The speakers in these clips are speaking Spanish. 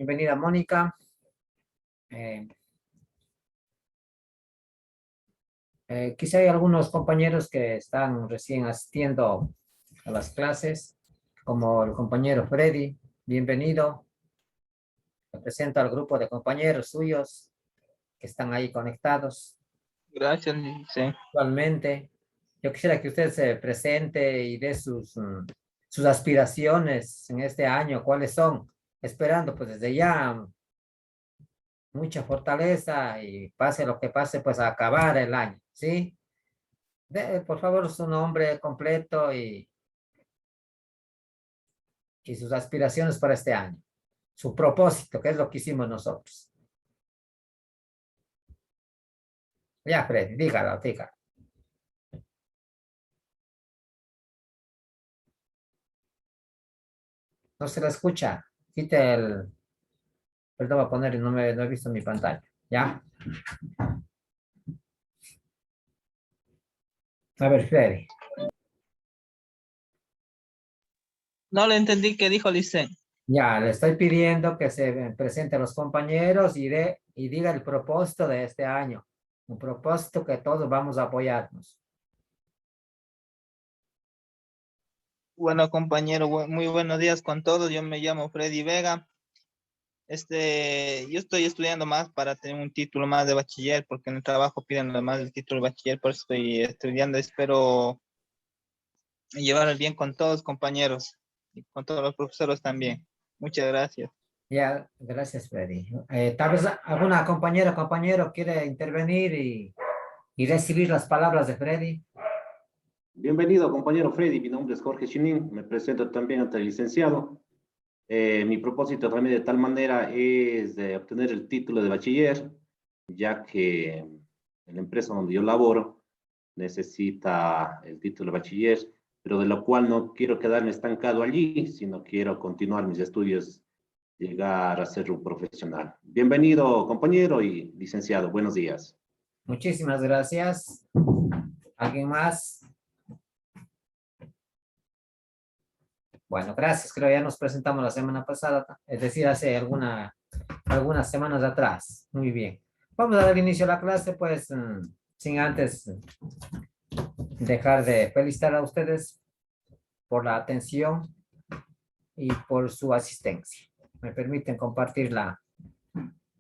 Bienvenida, Mónica. Quizá hay algunos compañeros que están recién asistiendo a las clases, como el compañero Freddy. Bienvenido. Me presento al grupo de compañeros suyos que están ahí conectados. Gracias, sí. Actualmente, yo quisiera que usted se presente y dé sus aspiraciones en este año, cuáles son, esperando pues desde ya mucha fortaleza y pase lo que pase, pues a acabar el año, ¿sí? Por favor, su nombre completo y sus aspiraciones para este año. Su propósito, que es lo que hicimos nosotros. Ya, Freddy, dígalo. No se la escucha. Quite el... Perdón, voy a poner, no he visto mi pantalla. ¿Ya? A ver, Freddy. No le entendí qué dijo Licen. Ya, le estoy pidiendo que se presente a los compañeros y diga el propósito de este año. Un propósito que todos vamos a apoyarnos. Bueno, compañero, muy buenos días con todos. Yo me llamo Freddy Vega. Yo estoy estudiando más para tener un título más de bachiller, porque en el trabajo piden además el título de bachiller, por eso estoy estudiando. Espero llevar el bien con todos, compañeros, y con todos los profesores también. Muchas gracias. Ya, gracias, Freddy. Tal vez alguna compañera o compañero quiere intervenir y recibir las palabras de Freddy. Bienvenido, compañero Freddy. Mi nombre es Jorge Chinin. Me presento también ante el licenciado. Mi propósito también de tal manera es de obtener el título de bachiller, ya que en la empresa donde yo laboro necesita el título de bachiller, pero de lo cual no quiero quedarme estancado allí, sino quiero continuar mis estudios, llegar a ser un profesional. Bienvenido, compañero y licenciado. Buenos días. Muchísimas gracias. ¿Alguien más? Bueno, gracias. Creo ya nos presentamos la semana pasada, es decir, hace algunas semanas atrás. Muy bien. Vamos a dar inicio a la clase, pues, sin antes dejar de felicitar a ustedes por la atención y por su asistencia. ¿Me permiten compartir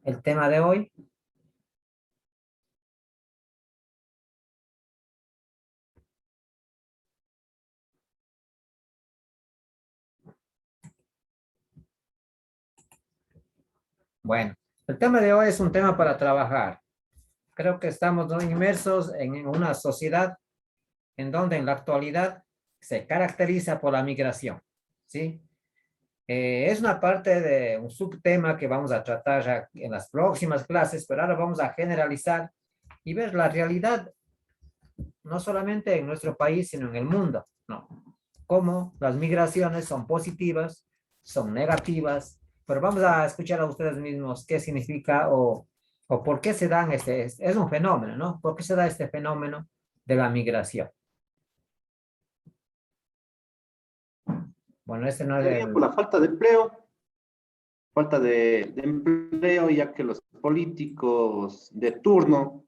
el tema de hoy? Bueno, el tema de hoy es un tema para trabajar. Creo que estamos, ¿no?, inmersos en una sociedad en donde en la actualidad se caracteriza por la migración, ¿sí? Es una parte de un subtema que vamos a tratar ya en las próximas clases, pero ahora vamos a generalizar y ver la realidad, no solamente en nuestro país, sino en el mundo, ¿no? Cómo las migraciones son positivas, son negativas, pero vamos a escuchar a ustedes mismos qué significa o por qué se dan es un fenómeno, ¿no? ¿Por qué se da este fenómeno de la migración? Bueno, este no es Sería por la falta de empleo, ya que los políticos de turno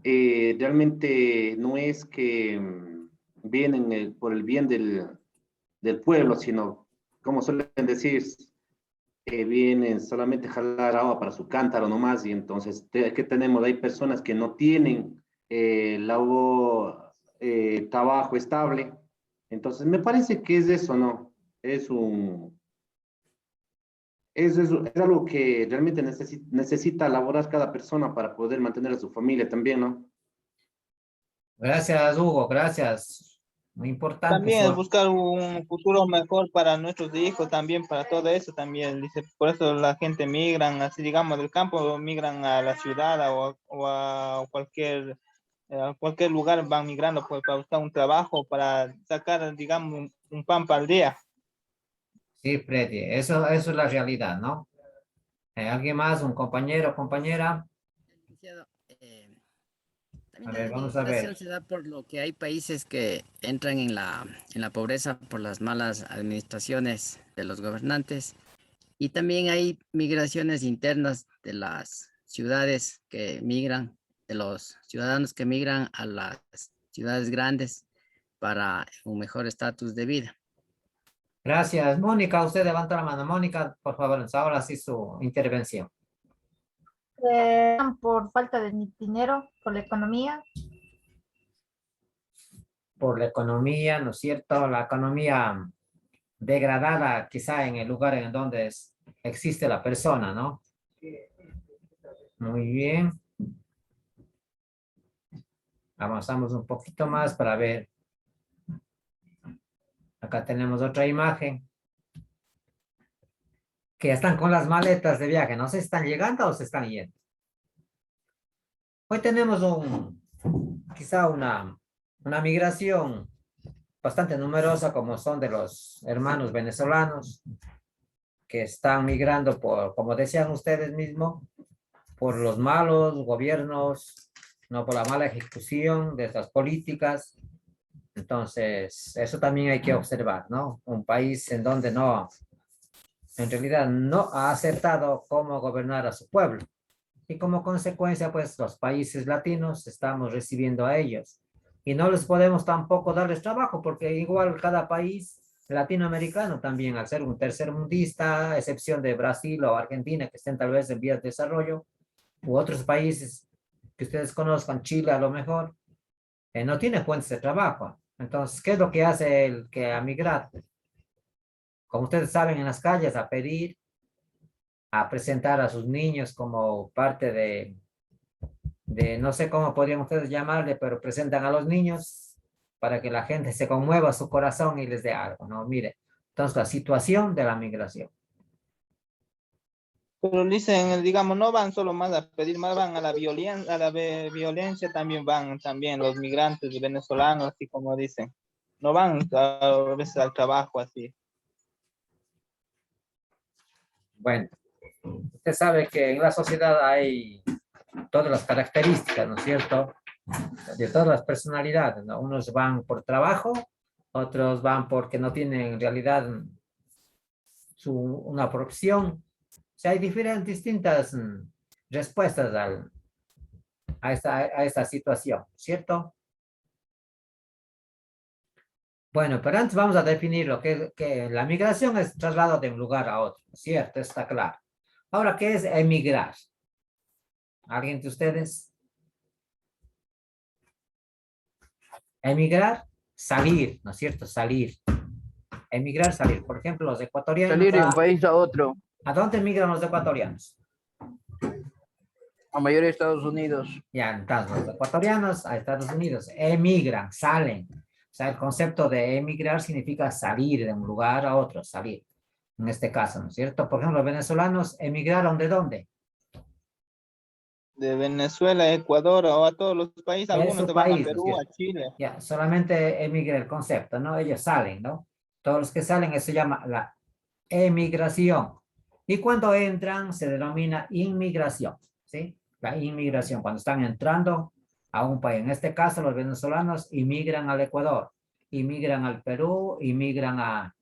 realmente no es que vienen por el bien del pueblo, sino, como suelen decir, vienen solamente a jalar agua para su cántaro nomás, y entonces, ¿qué tenemos? Hay personas que no tienen trabajo estable, entonces me parece que es eso, ¿no? Es un... es algo que realmente necesita elaborar cada persona para poder mantener a su familia también, ¿no? Gracias, Hugo, gracias. Muy importante También es eso. buscar un futuro mejor para nuestros hijos, también para todo eso también. Dice, por eso la gente migran, así digamos, del campo, migran a la ciudad o a cualquier lugar van migrando pues, para buscar un trabajo, para sacar, digamos, un pan para el día. Sí, Freddy, eso es la realidad, ¿no? ¿Alguien más, un compañero, compañera? Licenciado, A también ver, la vamos a ver. migración se da por lo que hay países que entran en la pobreza por las malas administraciones de los gobernantes Y también hay migraciones internas de las ciudades que migran, de los ciudadanos que migran a las ciudades grandes para un mejor estatus de vida. Gracias. Mónica, usted levanta la mano. Mónica, por favor, ahora sí su intervención. Por falta de dinero, por la economía. Por la economía, ¿no es cierto? La economía degradada quizá en el lugar en donde existe la persona, ¿no? Muy bien. Avanzamos un poquito más para ver. Acá tenemos otra imagen. Que están con las maletas de viaje. No sé si están llegando o se están yendo. Hoy tenemos quizá una migración bastante numerosa, como son de los hermanos venezolanos que están migrando por, como decían ustedes mismos, por los malos gobiernos, no por la mala ejecución de estas políticas. Entonces, eso también hay que observar, ¿no? Un país en donde en realidad no ha aceptado cómo gobernar a su pueblo. Y como consecuencia, pues los países latinos estamos recibiendo a ellos. Y no les podemos tampoco darles trabajo, porque igual cada país latinoamericano también, al ser un tercermundista, a excepción de Brasil o Argentina, que estén tal vez en vías de desarrollo, u otros países que ustedes conozcan, Chile a lo mejor, no tiene fuentes de trabajo. Entonces, ¿qué es lo que hace el que ha migrado? Como ustedes saben, en las calles a pedir, a presentar a sus niños como parte de no sé cómo podrían ustedes llamarle, pero presentan a los niños para que la gente se conmueva su corazón y les dé algo, ¿no? Mire, entonces la situación de la migración. Pero dicen, digamos, no van solo más a pedir, más van a la violencia, violencia también van también los migrantes venezolanos, así como dicen. No van a veces al trabajo así. Bueno, usted sabe que en la sociedad hay todas las características, ¿no es cierto? De todas las personalidades, ¿no? Unos van por trabajo, otros van porque no tienen en realidad una profesión. O sea, hay distintas respuestas a esta situación, ¿cierto? Bueno, pero antes vamos a definir lo que la migración es traslado de un lugar a otro, ¿cierto? Está claro. Ahora, ¿qué es emigrar? ¿Alguien de ustedes? Emigrar, salir, ¿no es cierto? Salir. Emigrar, salir. Por ejemplo, los ecuatorianos. Salir de un país a otro, ¿A dónde emigran los ecuatorianos? a mayor Estados Unidos. Ya, entonces los ecuatorianos a Estados Unidos emigran, salen. O sea, el concepto de emigrar significa salir de un lugar a otro, salir. En este caso, ¿no es cierto? Por ejemplo, los venezolanos emigraron ¿de dónde? De Venezuela, Ecuador o a todos los países, De algunos su se van a país, ¿no es Perú, cierto? a Chile. Ya, solamente emigra el concepto, ¿no? Ellos salen, ¿no? Todos los que salen, eso se llama la emigración. Y cuando entran, se denomina inmigración, ¿sí? La inmigración, cuando están entrando a un país. En este caso, los venezolanos inmigran al Ecuador, inmigran al Perú, inmigran a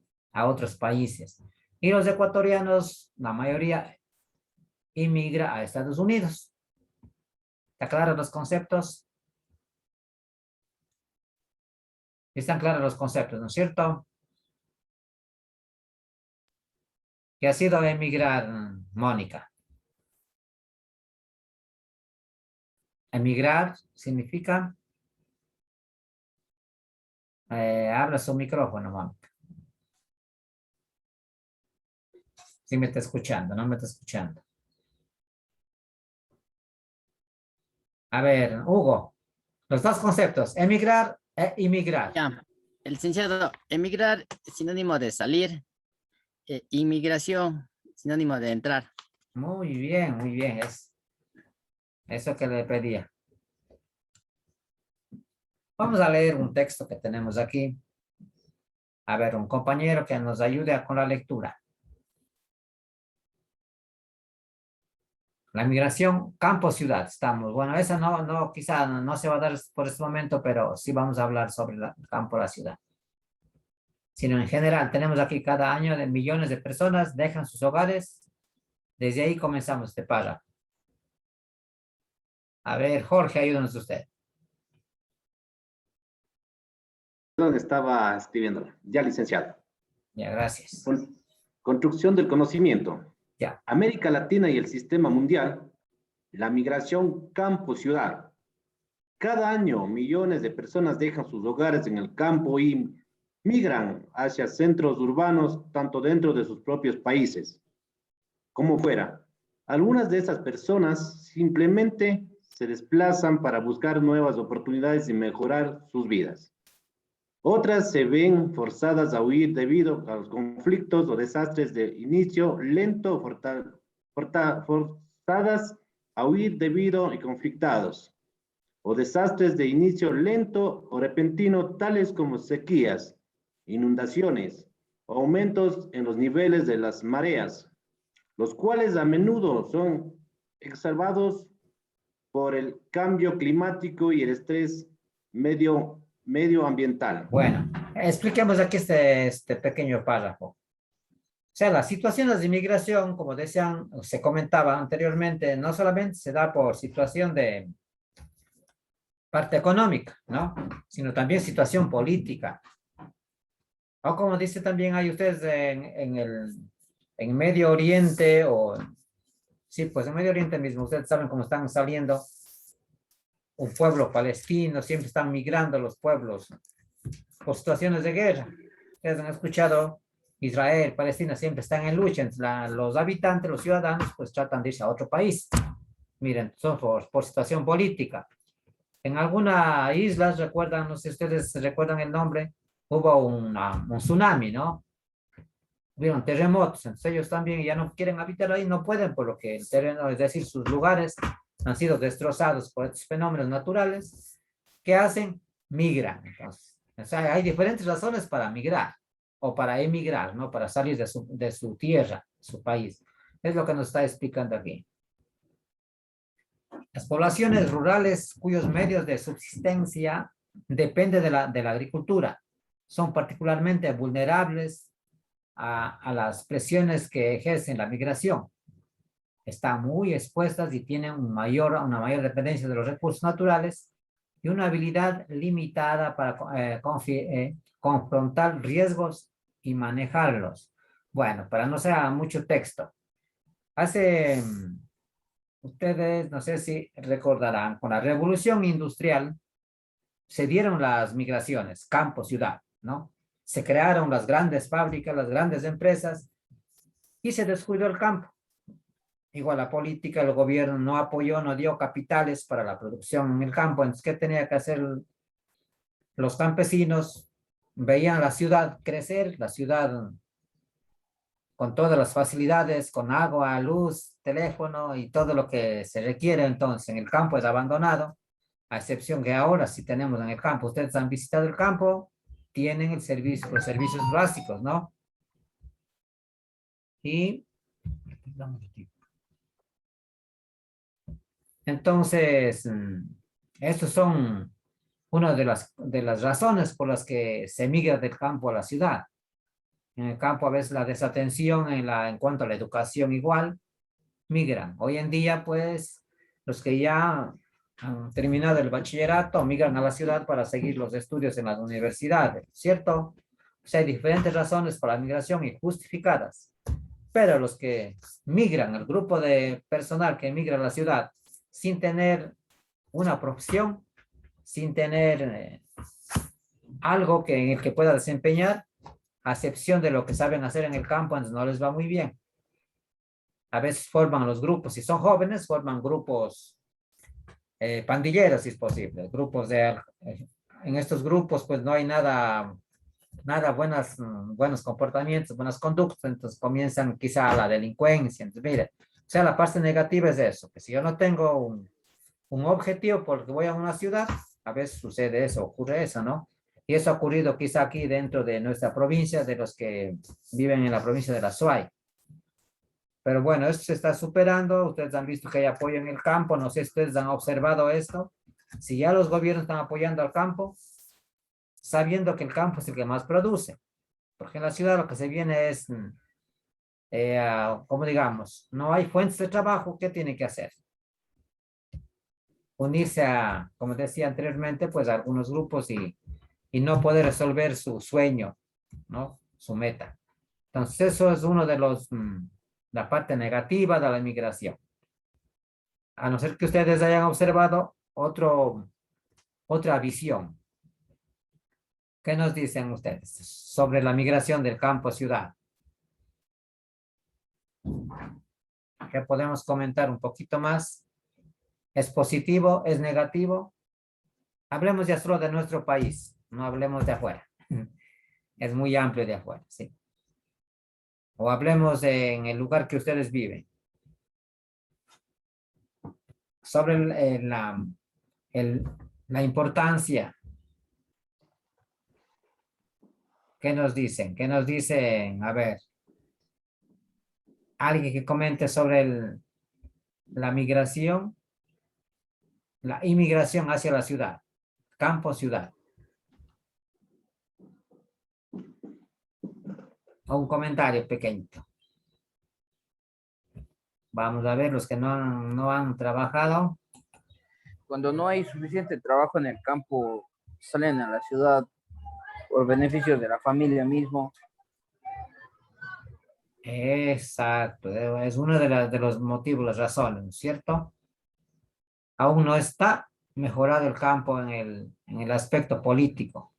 otros países. Y los ecuatorianos, la mayoría, inmigra a Estados Unidos. ¿Está claro los conceptos? Están claros los conceptos, ¿no es cierto? ¿Qué ha sido emigrar, Mónica? Emigrar significa... abra su micrófono, Mónica. Sí me está escuchando, no me está escuchando. A ver, Hugo, los dos conceptos, emigrar e inmigrar. Ya, el licenciado, emigrar es sinónimo de salir, inmigración, sinónimo de entrar. Muy bien, muy bien. Es eso que le pedía. Vamos a leer un texto que tenemos aquí. A ver, un compañero que nos ayude con la lectura. La migración campo-ciudad, estamos. Bueno, esa quizá no se va a dar por este momento, pero sí vamos a hablar sobre el campo, la ciudad. sino en general. Tenemos aquí cada año de millones de personas dejan sus hogares. Desde ahí comenzamos este párrafo. A ver, Jorge, ayúdanos usted. ¿Dónde estaba escribiéndola? Ya, licenciado. Ya, gracias. Construcción del conocimiento. Ya. América Latina y el sistema mundial, la migración campo-ciudad. Cada año millones de personas dejan sus hogares en el campo y migran hacia centros urbanos, tanto dentro de sus propios países como fuera. Algunas de esas personas simplemente se desplazan para buscar nuevas oportunidades y mejorar sus vidas. Otras se ven forzadas a huir debido a los conflictos o desastres de inicio lento, forzadas a huir debido y conflictados, o desastres de inicio lento o repentino, tales como sequías, inundaciones, o aumentos en los niveles de las mareas, los cuales a menudo son exacerbados por el cambio climático y el estrés medioambiental. Bueno, expliquemos aquí este pequeño párrafo. O sea, las situaciones de inmigración, como decían, se comentaba anteriormente, no solamente se da por situación de parte económica, ¿no? Sino también situación política. O como dice también hay ustedes en Medio Oriente, o sí, pues en Medio Oriente mismo, ustedes saben cómo están saliendo un pueblo palestino, siempre están migrando los pueblos por situaciones de guerra. Ustedes han escuchado, Israel, Palestina siempre están en lucha, los habitantes, los ciudadanos, pues tratan de irse a otro país. Miren, son por situación política. En algunas islas, recuerdan, no sé si ustedes recuerdan el nombre, hubo un tsunami, ¿no? Hubieron terremotos, entonces ellos también ya no quieren habitar ahí, no pueden, por lo que el terreno, es decir, sus lugares han sido destrozados por estos fenómenos naturales. ¿Qué hacen? Migran. Entonces, o sea, hay diferentes razones para migrar o para emigrar, ¿no? Para salir de su tierra, su país. Es lo que nos está explicando aquí. Las poblaciones rurales cuyos medios de subsistencia dependen de la agricultura son particularmente vulnerables a las presiones que ejercen la migración. Están muy expuestas y tienen una mayor dependencia de los recursos naturales y una habilidad limitada para confrontar riesgos y manejarlos. Bueno, para no ser mucho texto. Ustedes, no sé si recordarán, con la revolución industrial se dieron las migraciones, campo-ciudad, ¿no? Se crearon las grandes fábricas, las grandes empresas y se descuidó el campo. Igual la política, el gobierno no apoyó, no dio capitales para la producción en el campo. Entonces, ¿qué tenía que hacer los campesinos? Veían la ciudad crecer, la ciudad con todas las facilidades, con agua, luz, teléfono y todo lo que se requiere. Entonces, en el campo es abandonado, a excepción que ahora sí tenemos en el campo. Ustedes han visitado el campo, tienen los servicios básicos, ¿no? Y entonces, estos son una de las razones por las que se migra del campo a la ciudad. En el campo a veces la desatención en cuanto a la educación igual, migran. Hoy en día, pues, los que ya han terminado el bachillerato migran a la ciudad para seguir los estudios en las universidades, ¿cierto? O sea, hay diferentes razones para la migración y justificadas. Pero los que migran, el grupo de personal que migra a la ciudad sin tener una profesión, sin tener algo en el que pueda desempeñar, a excepción de lo que saben hacer en el campo, entonces no les va muy bien. A veces forman los grupos, si son jóvenes, forman grupos pandilleros, si es posible, en estos grupos pues no hay nada buenos comportamientos, buenas conductas, entonces comienzan quizá la delincuencia. Entonces, mire, o sea, la parte negativa es eso, que si yo no tengo un objetivo porque voy a una ciudad, a veces sucede eso, ocurre eso, ¿no? Y eso ha ocurrido quizá aquí dentro de nuestra provincia, de los que viven en la provincia de la SUAY. Pero bueno, esto se está superando, ustedes han visto que hay apoyo en el campo, no sé si ustedes han observado esto, si ya los gobiernos están apoyando al campo, sabiendo que el campo es el que más produce. porque en la ciudad lo que se viene es, como digamos, no hay fuentes de trabajo, ¿qué tiene que hacer? Unirse a, como decía anteriormente, pues a algunos grupos y no poder resolver su sueño, ¿no? Su meta. Entonces, eso es uno de la parte negativa de la inmigración. A no ser que ustedes hayan observado otra visión. ¿Qué nos dicen ustedes sobre la migración del campo a ciudad? ¿Qué podemos comentar un poquito más? ¿Es positivo? ¿Es negativo? Hablemos ya solo de nuestro país, no hablemos de afuera. Es muy amplio de afuera, sí. O hablemos en el lugar que ustedes viven. Sobre la importancia. ¿Qué nos dicen? ¿Qué nos dicen? A ver. Alguien que comente sobre la migración, la inmigración hacia la ciudad, campo, ciudad. O un comentario pequeñito. Vamos a ver los que no han trabajado. Cuando no hay suficiente trabajo en el campo, salen a la ciudad por beneficios de la familia mismo. Exacto, es uno de los motivos, las razones, ¿no es cierto? Aún no está mejorado el campo en el aspecto político.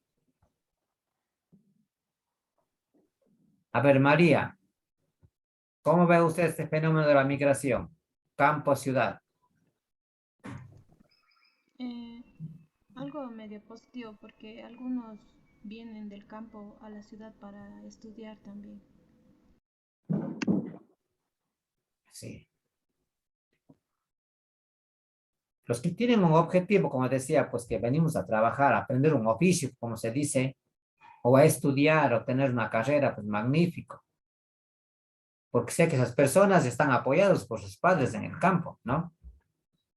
A ver, María, ¿cómo ve usted este fenómeno de la migración? Campo-ciudad. Eh, Algo medio positivo porque algunos vienen del campo a la ciudad para estudiar también. Sí. Los que tienen un objetivo, como decía, pues que venimos a trabajar, a aprender un oficio, como se dice, o a estudiar o tener una carrera, pues magnífico. Porque sé que esas personas están apoyadas por sus padres en el campo, ¿no?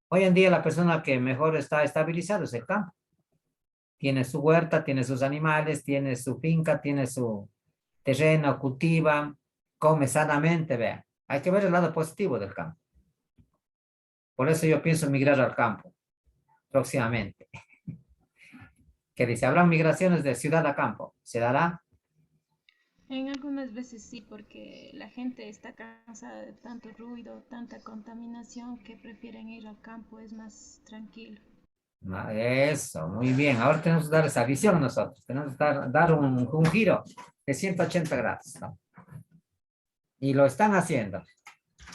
Hoy en día la persona que mejor está estabilizado es el campo. Tiene su huerta, tiene sus animales, tiene su finca, tiene su terreno, cultiva, come sanamente, vea. Hay que ver el lado positivo del campo. Por eso yo pienso migrar al campo próximamente. Que dice, habrá migraciones de ciudad a campo. ¿Se dará? En algunas veces sí, porque la gente está cansada de tanto ruido, tanta contaminación que prefieren ir al campo, es más tranquilo. Eso, muy bien. Ahora tenemos que dar esa visión nosotros. Tenemos que dar un giro de 180 grados, ¿no? Y lo están haciendo.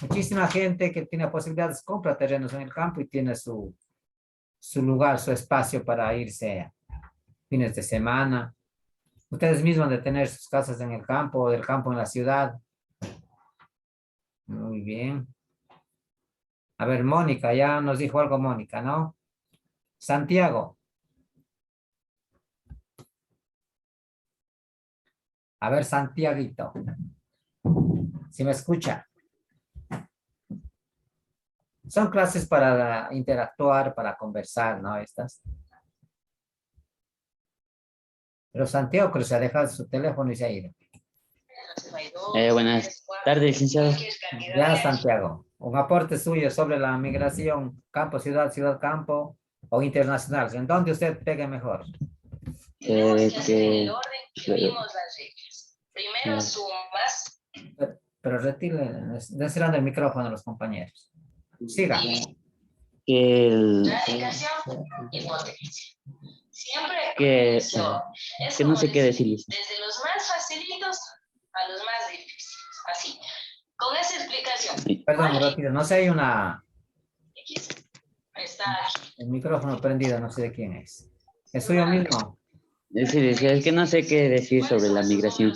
Muchísima gente que tiene posibilidades compra terrenos en el campo y tiene su lugar, su espacio para irse a fines de semana. Ustedes mismos han de tener sus casas en el campo o del campo en la ciudad. Muy bien. A ver, Mónica, ya nos dijo algo Mónica, ¿no? Santiago. A ver, Santiaguito. Si me escucha. Son clases para interactuar, para conversar, ¿no? Estas. Pero Santiago creo que se ha dejado su teléfono y se ha ido. Buenas tardes, licenciado. Ya, Santiago. Un aporte suyo sobre la migración campo-ciudad, ciudad-campo o internacional. ¿En dónde usted pegue mejor? Primero sumas. Pero retire, déselo el micrófono a los compañeros. Siga. Que el, Planificación y potencia. Siempre que, es que no como sé qué decirles. desde los más facilitos a los más difíciles. Así. Con esa explicación. Perdón, retiro. No sé, hay X está aquí. el micrófono prendido, no sé de quién es. ¿Es suyo mismo? Es que no sé qué decir sobre la migración.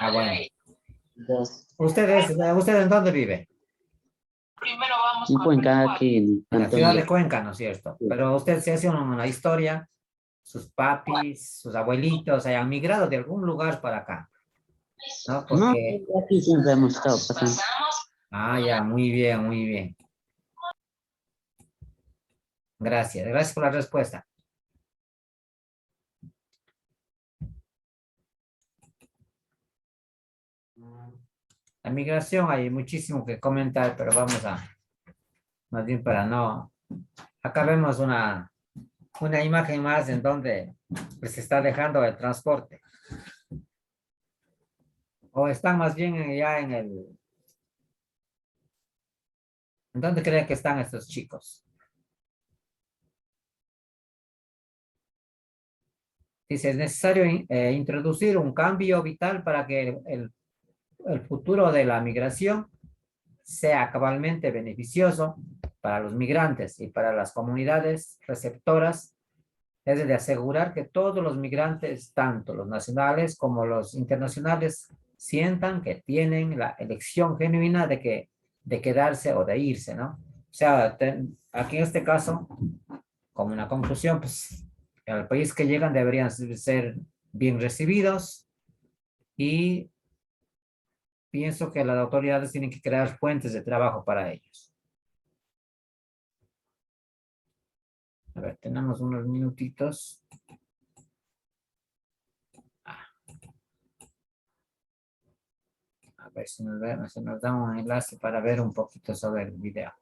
Ah, bueno. ¿Usted en dónde vive? Primero vamos En con Cuenca, aquí en En la ciudad de Antonio. Cuenca, ¿no es cierto? Sí. Pero usted se hace una historia, sus papis, sus abuelitos hayan migrado de algún lugar para acá, ¿no? No, Porque, aquí siempre hemos estado pasando. ya, muy bien, muy bien. Gracias, gracias por la respuesta. La migración hay muchísimo que comentar, pero vamos a, más bien para no, acá vemos una imagen más en donde pues, se está dejando el transporte. O están más bien ya en el... ¿En dónde creen que están estos chicos? Dice, es necesario introducir un cambio vital para que el futuro de la migración sea cabalmente beneficioso para los migrantes y para las comunidades receptoras. Es de asegurar que todos los migrantes, tanto los nacionales como los internacionales, sientan que tienen la elección genuina de quedarse o de irse, ¿no? O sea, aquí en este caso, como una conclusión, pues, al país que llegan deberían ser bien recibidos y pienso que las autoridades tienen que crear fuentes de trabajo para ellos. A ver, tenemos unos minutitos. A ver si nos da un enlace para ver un poquito sobre el video.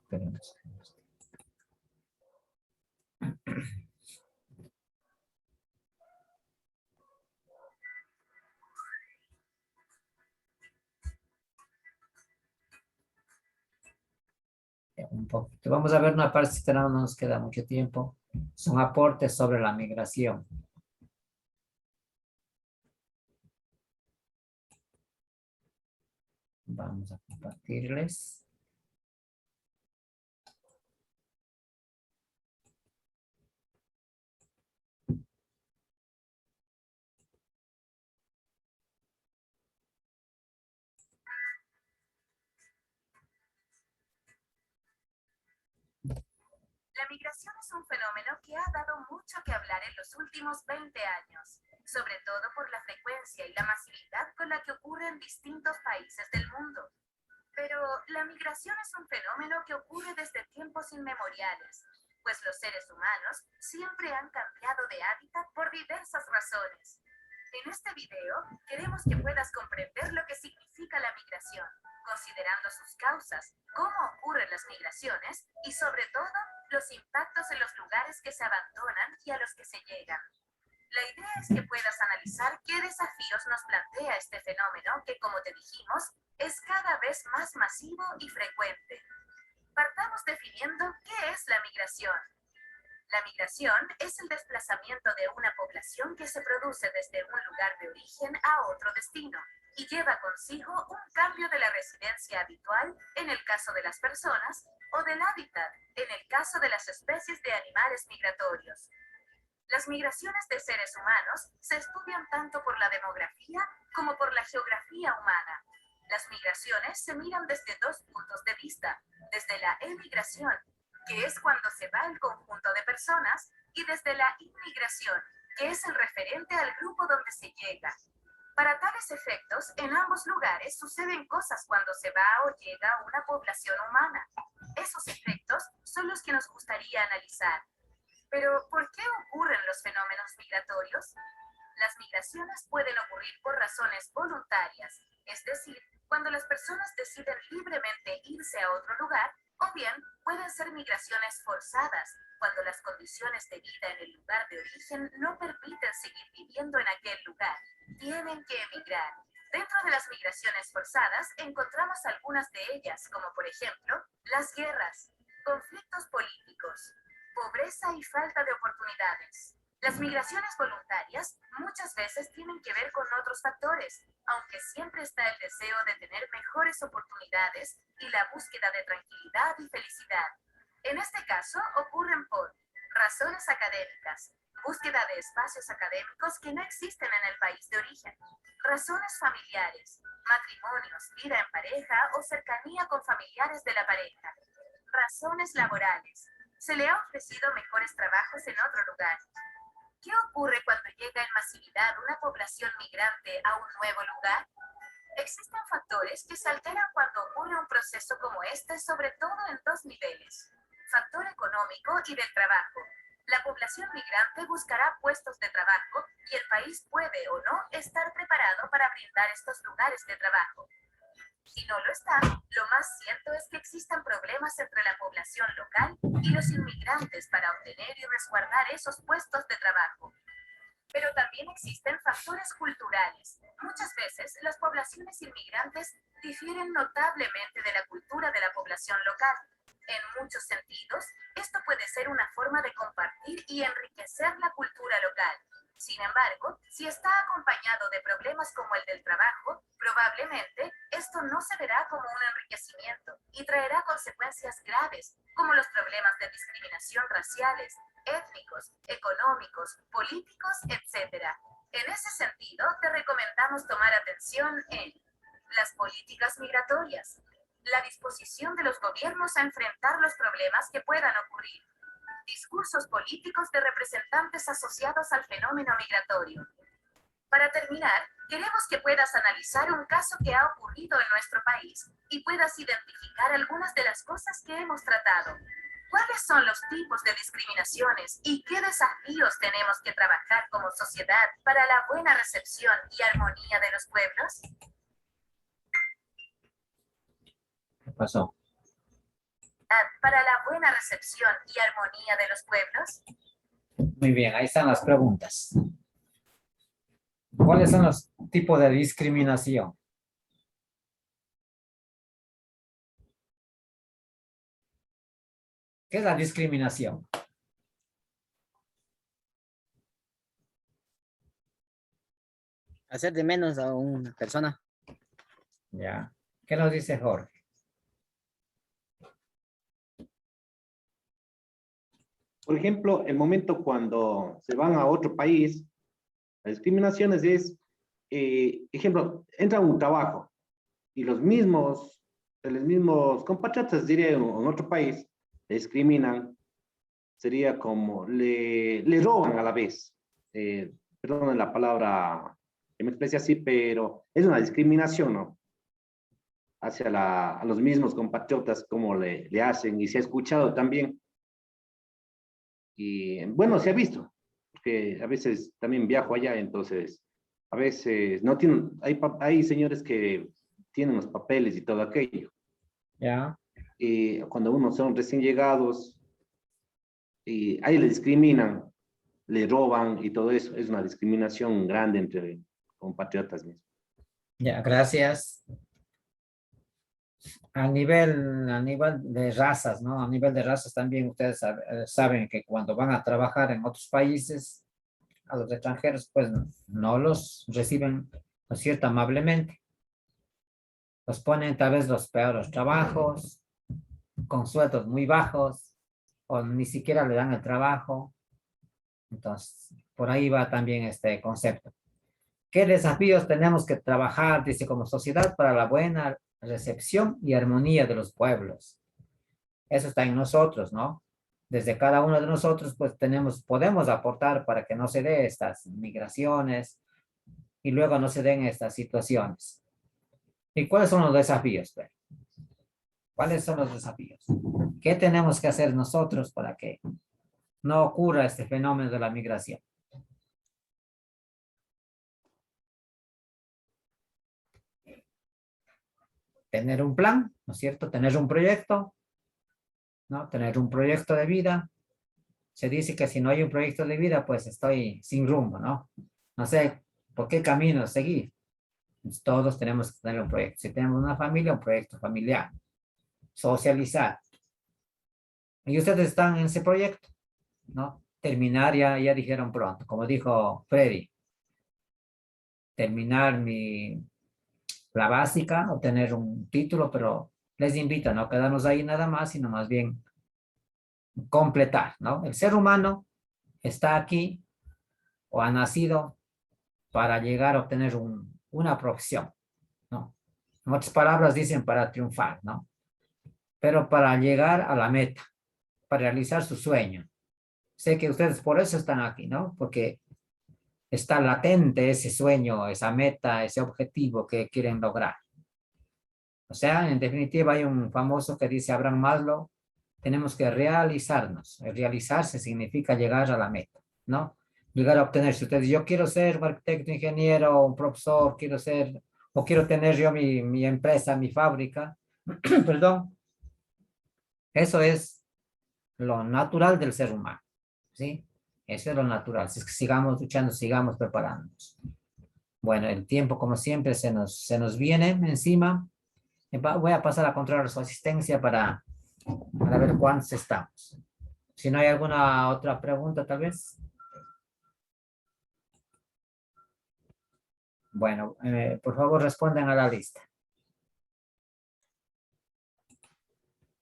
Esperemos. Un poquito. Vamos a ver una parte, si no nos queda mucho tiempo. Son aportes sobre la migración. Vamos a compartirles. La migración es un fenómeno que ha dado mucho que hablar en los últimos 20 años, sobre todo por la frecuencia y la masividad con la que ocurre en distintos países del mundo. Pero la migración es un fenómeno que ocurre desde tiempos inmemoriales, pues los seres humanos siempre han cambiado de hábitat por diversas razones. En este video queremos que puedas comprender lo que significa la migración, considerando sus causas, cómo ocurren las migraciones y sobre todo los impactos en los lugares que se abandonan y a los que se llegan. La idea es que puedas analizar qué desafíos nos plantea este fenómeno que, como te dijimos, es cada vez más masivo y frecuente. Partamos definiendo qué es la migración. La migración es el desplazamiento de una población que se produce desde un lugar de origen a otro destino y lleva consigo un cambio de la residencia habitual en el caso de las personas o del hábitat en el caso de las especies de animales migratorios. Las migraciones de seres humanos se estudian tanto por la demografía como por la geografía humana. Las migraciones se miran desde dos puntos de vista, desde la emigración, que es cuando se va el conjunto de personas, y desde la inmigración, que es el referente al grupo donde se llega. Para tales efectos, en ambos lugares suceden cosas cuando se va o llega una población humana. Esos efectos son los que nos gustaría analizar. Pero, ¿por qué ocurren los fenómenos migratorios? Las migraciones pueden ocurrir por razones voluntarias, es decir, cuando las personas deciden libremente irse a otro lugar, o bien pueden ser migraciones forzadas, cuando las condiciones de vida en el lugar de origen no permiten seguir viviendo en aquel lugar. Tienen que emigrar. Dentro de las migraciones forzadas encontramos algunas de ellas, como por ejemplo, las guerras, conflictos políticos, pobreza y falta de oportunidades. Las migraciones voluntarias muchas veces tienen que ver con otros factores, aunque siempre está el deseo de tener mejores oportunidades y la búsqueda de tranquilidad y felicidad. En este caso ocurren por razones académicas, búsqueda de espacios académicos que no existen en el país de origen, razones familiares, matrimonios, vida en pareja o cercanía con familiares de la pareja, razones laborales, se le ha ofrecido mejores trabajos en otro lugar. ¿Qué ocurre cuando llega en masividad una población migrante a un nuevo lugar? Existen factores que se alteran cuando ocurre un proceso como este, sobre todo en dos niveles: factor económico y del trabajo. La población migrante buscará puestos de trabajo y el país puede o no estar preparado para brindar estos lugares de trabajo. Si no lo está, lo más cierto es que existan problemas entre la población local y los inmigrantes para obtener y resguardar esos puestos de trabajo. Pero también existen factores culturales. Muchas veces las poblaciones inmigrantes difieren notablemente de la cultura de la población local. En muchos sentidos, esto puede ser una forma de compartir y enriquecer la cultura local. Sin embargo, si está acompañado de problemas como el del trabajo, probablemente esto no se verá como un enriquecimiento y traerá consecuencias graves, como los problemas de discriminación raciales, étnicos, económicos, políticos, etc. En ese sentido, te recomendamos tomar atención en las políticas migratorias, la disposición de los gobiernos a enfrentar los problemas que puedan ocurrir, discursos políticos de representantes asociados al fenómeno migratorio. Para terminar, queremos que puedas analizar un caso que ha ocurrido en nuestro país y puedas identificar algunas de las cosas que hemos tratado. ¿Cuáles son los tipos de discriminaciones y qué desafíos tenemos que trabajar como sociedad para la buena recepción y armonía de los pueblos? ¿Qué pasó? Para la buena recepción y armonía de los pueblos. Muy bien, ahí están las preguntas. ¿Cuáles son los tipos de discriminación? ¿Qué es la discriminación? Hacer de menos a una persona. Ya. ¿Qué nos dice Jorge? Por ejemplo, el momento cuando se van a otro país, las discriminaciones es, ejemplo, entra a un trabajo y los mismos compatriotas, diría, en otro país, le discriminan, sería como, le roban a la vez. Perdón la palabra que me exprese así, pero es una discriminación, ¿no? Hacia a los mismos compatriotas, como le hacen, y se ha escuchado también. Y bueno, se ha visto, porque a veces también viajo allá, entonces a veces no tienen, hay señores que tienen los papeles y todo aquello. Ya. Y cuando uno son recién llegados, y ahí le discriminan, le roban y todo eso, es una discriminación grande entre compatriotas mismos. Ya, gracias. A nivel de razas, ¿no? A nivel de razas también ustedes saben que cuando van a trabajar en otros países, a los extranjeros, pues no los reciben, ¿no es cierto?, amablemente. Los ponen tal vez los peores trabajos, con sueldos muy bajos, o ni siquiera le dan el trabajo. Entonces, por ahí va también este concepto. ¿Qué desafíos tenemos que trabajar, dice, como sociedad para la buena recepción y armonía de los pueblos? Eso está en nosotros, ¿no? Desde cada uno de nosotros, pues podemos aportar para que no se den estas migraciones y luego no se den estas situaciones. ¿Y cuáles son los desafíos? ¿Cuáles son los desafíos? ¿Qué tenemos que hacer nosotros para que no ocurra este fenómeno de la migración? Tener un plan, ¿no es cierto? Tener un proyecto, ¿no? Tener un proyecto de vida. Se dice que si no hay un proyecto de vida, pues estoy sin rumbo, ¿no? No sé por qué camino seguir. Pues todos tenemos que tener un proyecto. Si tenemos una familia, un proyecto familiar. Socializar. Y ustedes están en ese proyecto, ¿no? Terminar, ya dijeron pronto, como dijo Freddy. Terminar la básica, obtener un título, pero les invito a no quedarnos ahí nada más, sino más bien completar, ¿no? El ser humano está aquí o ha nacido para llegar a obtener una profesión, ¿no? En otras palabras dicen para triunfar, ¿no? Pero para llegar a la meta, para realizar su sueño. Sé que ustedes por eso están aquí, ¿no? Porque está latente ese sueño, esa meta, ese objetivo que quieren lograr. O sea, en definitiva hay un famoso que dice Abraham Maslow, tenemos que realizarnos. El realizarse significa llegar a la meta, ¿no? Llegar a obtener, si ustedes, yo quiero ser un arquitecto, ingeniero, un profesor, quiero ser, o quiero tener yo mi empresa, mi fábrica, perdón, eso es lo natural del ser humano, ¿sí? Eso es lo natural. Si es que sigamos luchando, sigamos preparándonos. Bueno, el tiempo, como siempre, se nos viene encima. Voy a pasar a controlar su asistencia para ver cuántos estamos. Si no hay alguna otra pregunta, tal vez. Bueno, por favor, respondan a la lista.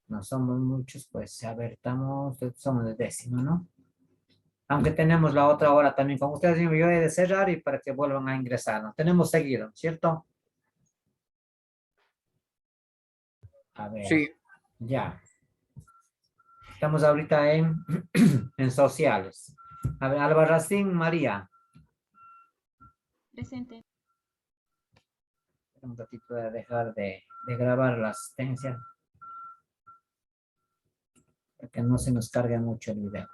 No somos muchos, pues, a ver, somos de décimo, ¿no? Aunque tenemos la otra hora también con ustedes, yo he de cerrar y para que vuelvan a ingresar, ¿no? Tenemos seguido, ¿cierto? A ver, Sí. ya. Estamos ahorita en sociales. A ver, Albarracín María. Presente. Un ratito de dejar de grabar la asistencia. Para que no se nos cargue mucho el video.